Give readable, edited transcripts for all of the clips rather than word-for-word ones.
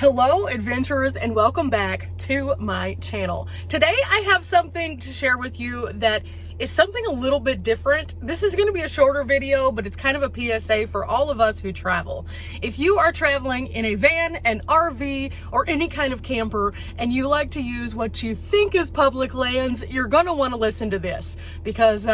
Hello adventurers, and welcome back to my channel. Today I have something to share with you that is something a little bit different. This is going to be a shorter video, but it's kind of a PSA for all of us who travel. If you are traveling in a van, an RV, or any kind of camper, and you like to use what you think is public lands, you're going to want to listen to this because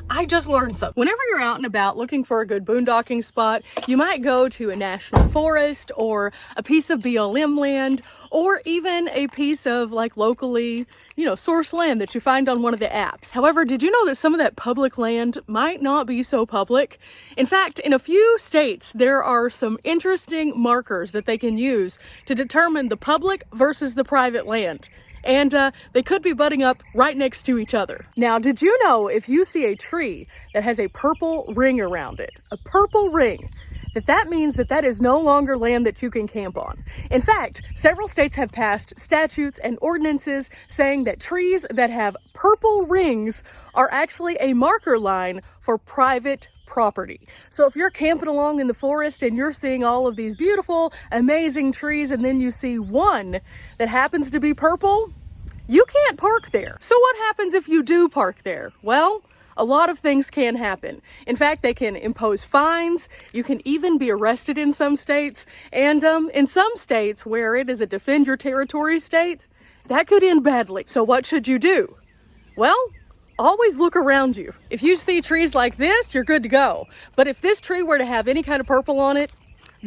I just learned something. Whenever you're out and about looking for a good boondocking spot, you might go to a national forest or a piece of BLM land, or even a piece of like locally, source land that you find on one of the apps. However, did you know that some of that public land might not be so public? In fact, in a few states, there are some interesting markers that they can use to determine the public versus the private land. And they could be butting up right next to each other. Now, did you know if you see a tree that has a purple ring around it, a purple ring, that means that is no longer land that you can camp on? In fact, several states have passed statutes and ordinances saying that trees that have purple rings are actually a marker line for private property. So if you're camping along in the forest and you're seeing all of these beautiful, amazing trees, and then you see one that happens to be purple, you can't park there. So what happens if you do park there? Well, a lot of things can happen. In fact, they can impose fines. You can even be arrested in some states. And in some states where it is a defend your territory state, that could end badly. So what should you do? Well, always look around you. If you see trees like this, you're good to go. But if this tree were to have any kind of purple on it,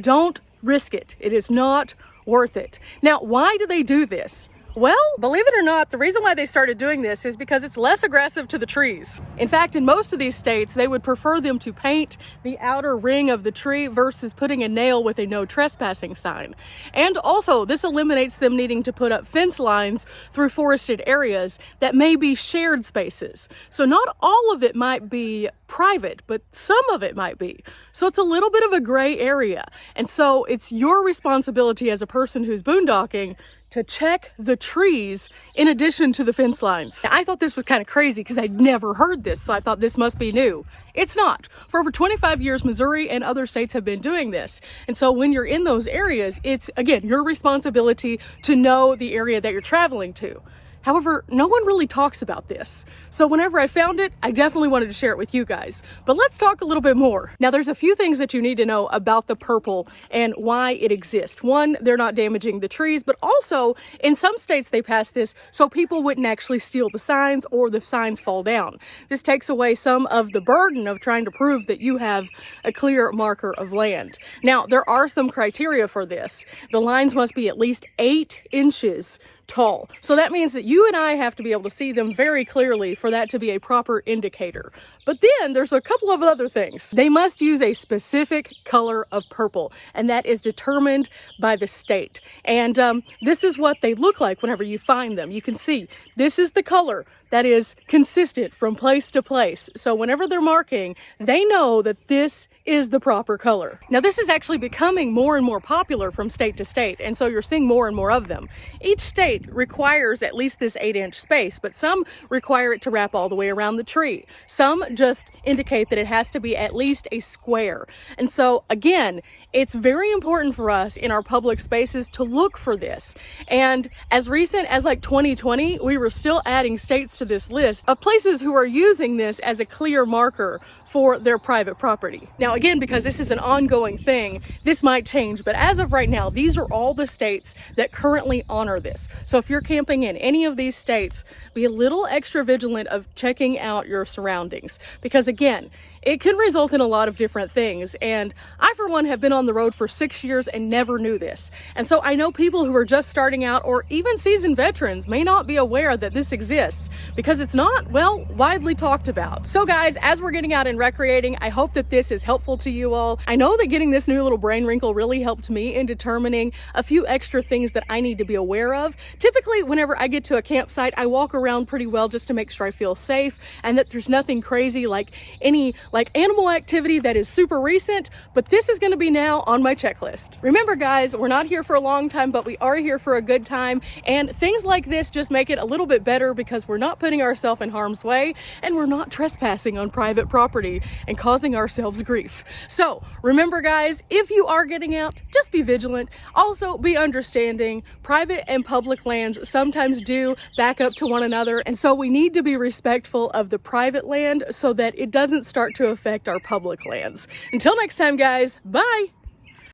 don't risk it. It is not worth it. Now, why do they do this? Well, believe it or not, the reason why they started doing this is because it's less aggressive to the trees. In fact, in most of these states, they would prefer them to paint the outer ring of the tree versus putting a nail with a no trespassing sign. And also, this eliminates them needing to put up fence lines through forested areas that may be shared spaces. So not all of it might be private, but some of it might be. So it's a little bit of a gray area. And so it's your responsibility as a person who's boondocking to check the trees in addition to the fence lines. I thought this was kind of crazy because I'd never heard this, so I thought this must be new. It's not. For over 25 years, Missouri and other states have been doing this. And so when you're in those areas, it's, again, your responsibility to know the area that you're traveling to. However, no one really talks about this. So whenever I found it, I definitely wanted to share it with you guys. But let's talk a little bit more. Now, there's a few things that you need to know about the purple and why it exists. One, they're not damaging the trees, but also in some states they passed this so people wouldn't actually steal the signs or the signs fall down. This takes away some of the burden of trying to prove that you have a clear marker of land. Now, there are some criteria for this. The lines must be at least 8 inches tall. So that means that you and I have to be able to see them very clearly for that to be a proper indicator. But then there's a couple of other things. They must use a specific color of purple, and that is determined by the state. And this is what they look like whenever you find them. You can see this is the color that is consistent from place to place. So whenever they're marking, they know that this is the proper color. Now, this is actually becoming more and more popular from state to state, and so you're seeing more and more of them. Each state requires at least this 8-inch space, but some require it to wrap all the way around the tree. Some just indicate that it has to be at least a square. And so, again, it's very important for us in our public spaces to look for this. And as recent as like 2020, we were still adding states to this list of places who are using this as a clear marker for their private property. Now, again, because this is an ongoing thing, this might change, but as of right now, these are all the states that currently honor this. So if you're camping in any of these states, be a little extra vigilant of checking out your surroundings, because again, it can result in a lot of different things. And I, for one, have been on the road for 6 years and never knew this. And so I know people who are just starting out, or even seasoned veterans, may not be aware that this exists because it's not, well, widely talked about. So guys, as we're getting out and recreating, I hope that this is helpful to you all. I know that getting this new little brain wrinkle really helped me in determining a few extra things that I need to be aware of. Typically, whenever I get to a campsite, I walk around pretty well just to make sure I feel safe and that there's nothing crazy like any like animal activity that is super recent, but this is going to be now on my checklist. Remember guys, we're not here for a long time, but we are here for a good time, and things like this just make it a little bit better because we're not putting ourselves in harm's way and we're not trespassing on private property and causing ourselves grief. So remember guys, if you are getting out, just be vigilant. Also be understanding. Private and public lands sometimes do back up to one another, and so we need to be respectful of the private land so that it doesn't start to affect our public lands. Until next time guys, bye!